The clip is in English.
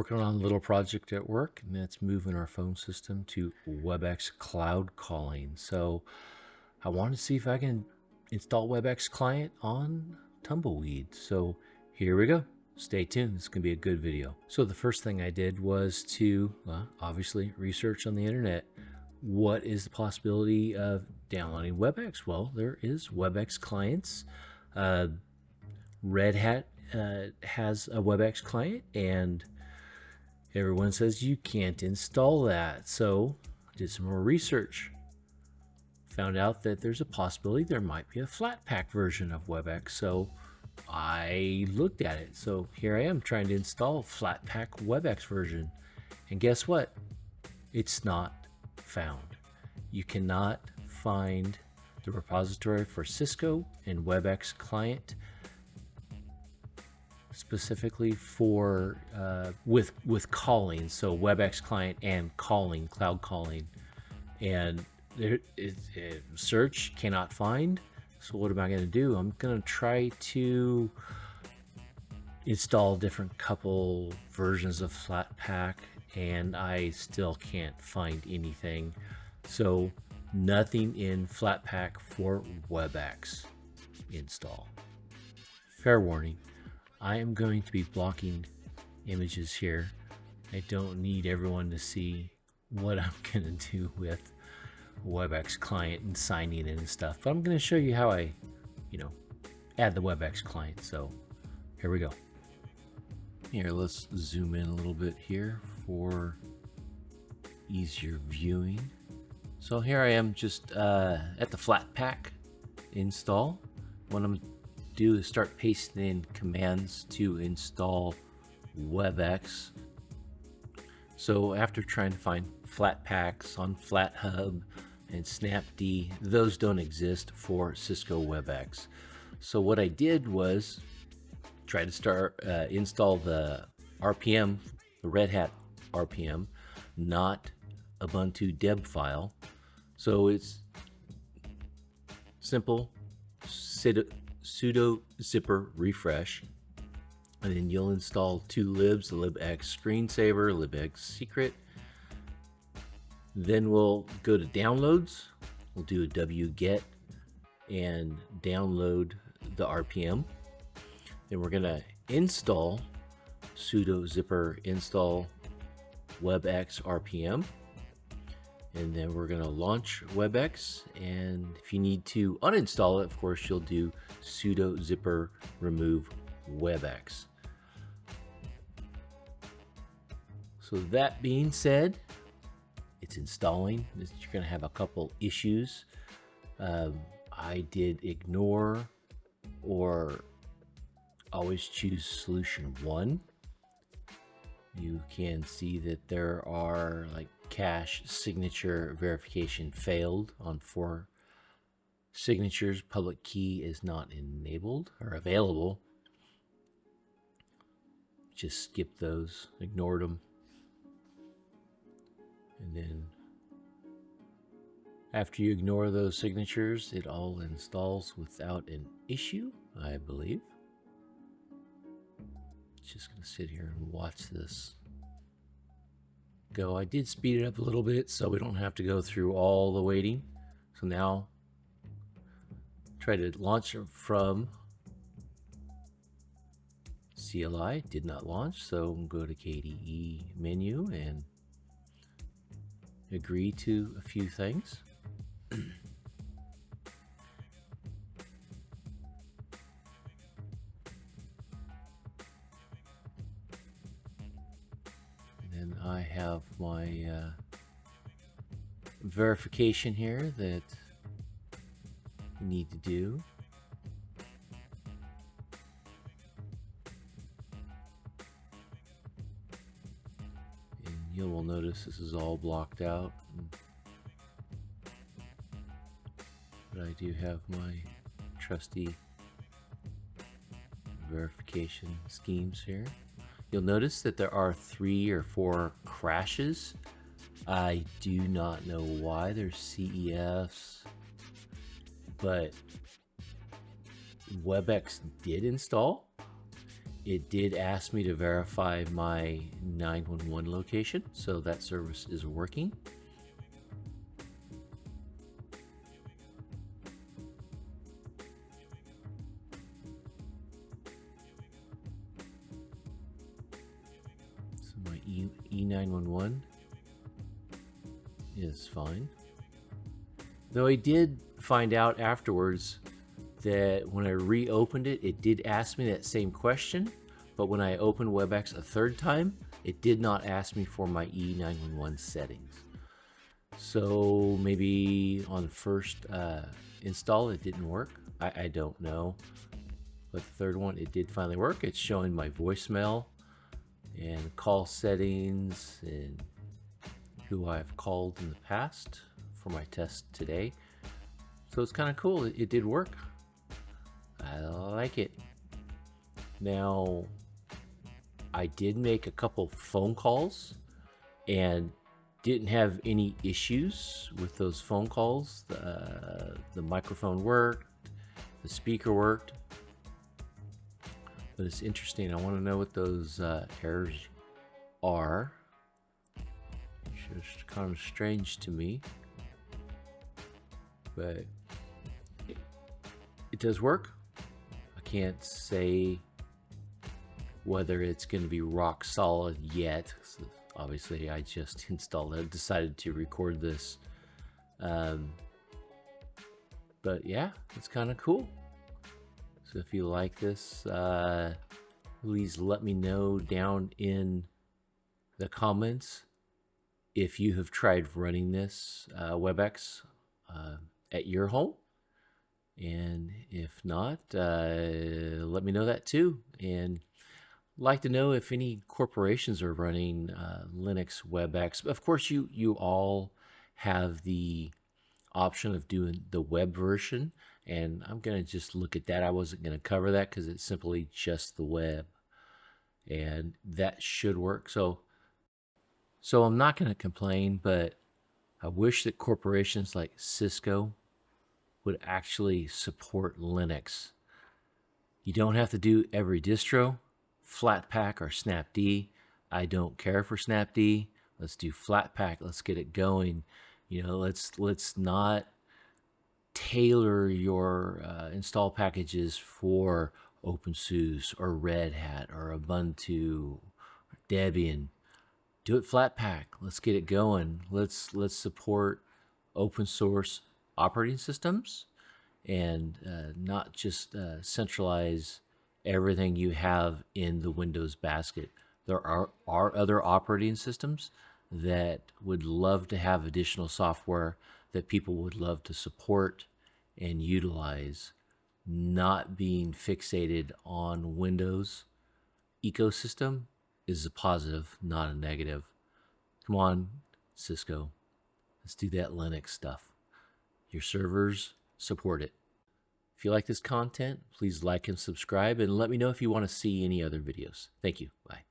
working on a little project at work, and that's moving our phone system to Webex Cloud Calling. So I want to see if I can install Webex client on Tumbleweed. So here we go. Stay tuned. This is going to be a good video. So the first thing I did was to obviously research on the internet. What is the possibility of downloading Webex? Well, there is Webex clients. Red Hat has a Webex client, and everyone says you can't install that. So I did some more research. Found out that there's a possibility there might be a Flatpak version of Webex. So I looked at it. So here I am trying to install Flatpak Webex version. And guess what? It's not found. You cannot find the repository for Cisco and Webex client specifically for with calling, so Webex client and calling, cloud calling, and search cannot find. So what am I going to do? I'm going to try to install different couple versions of Flatpak, and I still can't find anything. So nothing in Flatpak for Webex install. Fair warning, I am going to be blocking images here. I don't need everyone to see what I'm going to do with Webex client and signing in and stuff. But I'm going to show you how I, add the Webex client. So here we go. Here, let's zoom in a little bit here for easier viewing. So here I am just at the Flatpak install. What I'm do is start pasting in commands to install Webex. So after trying to find Flatpaks on FlatHub and Snapd, those don't exist for Cisco Webex. So what I did was try to start install the RPM, the Red Hat RPM, not Ubuntu deb file. So it's simple. Sudo zipper refresh, and then you'll install two libs, the libx screensaver, libx secret. Then we'll go to downloads. We'll do a wget and download the RPM. Then we're gonna install sudo zipper install Webex RPM. And then we're going to launch Webex, and if you need to uninstall it, of course, you'll do sudo zipper remove Webex. So that being said, it's installing. You're going to have a couple issues. I did ignore or always choose solution 1. You can see that there are like cache signature verification failed on 4 signatures. Public key is not enabled or available. Just skip those, ignored them. And then after you ignore those signatures, it all installs without an issue, I believe. Just gonna sit here and watch this go. I did speed it up a little bit so we don't have to go through all the waiting. So now try to launch it from CLI. Did not launch, so go to KDE menu and agree to a few things. And I have my verification here that you need to do. And you will notice this is all blocked out. But I do have my trusty verification schemes here. You'll notice that there are 3 or 4 crashes. I do not know why. There's CEFs, but Webex did install, it did ask me to verify my 911 location, so that service is working. So my E911 is fine. Though I did find out afterwards that when I reopened it, it did ask me that same question, but when I opened Webex a third time, it did not ask me for my E911 settings. So maybe on the first install it didn't work. I don't know. But the third one, it did finally work. It's showing my voicemail and call settings and who I've called in the past for my test today. So it's kind of cool. It did work. I like it. Now, I did make a couple phone calls and didn't have any issues with those phone calls. The microphone worked, the speaker worked. But it's interesting. I want to know what those errors are. It's just kind of strange to me. But it does work. I can't say whether it's going to be rock solid yet. So obviously, I just installed it. I decided to record this. But yeah, it's kind of cool. So if you like this, please let me know down in the comments if you have tried running this Webex at your home. And if not, let me know that too. And I'd like to know if any corporations are running Linux Webex. Of course, you all have the option of doing the web version, and I'm going to just look at that. I wasn't going to cover that because it's simply just the web, and that should work. So I'm not going to complain, but I wish that corporations like Cisco would actually support Linux. You don't have to do every distro, Flatpak or Snapd. I don't care for Snapd. Let's do Flatpak. Let's get it going. You know, let's not tailor your install packages for openSUSE or Red Hat or Ubuntu or Debian. Do it Flatpak. Let's get it going. Let's support open source operating systems and not just centralize everything you have in the Windows basket. There are other operating systems that would love to have additional software that people would love to support and utilize, not being fixated on Windows ecosystem is a positive, not a negative. Come on, Cisco. Let's do that Linux stuff. Your servers support it. If you like this content, please like and subscribe, and let me know if you want to see any other videos. Thank you. Bye.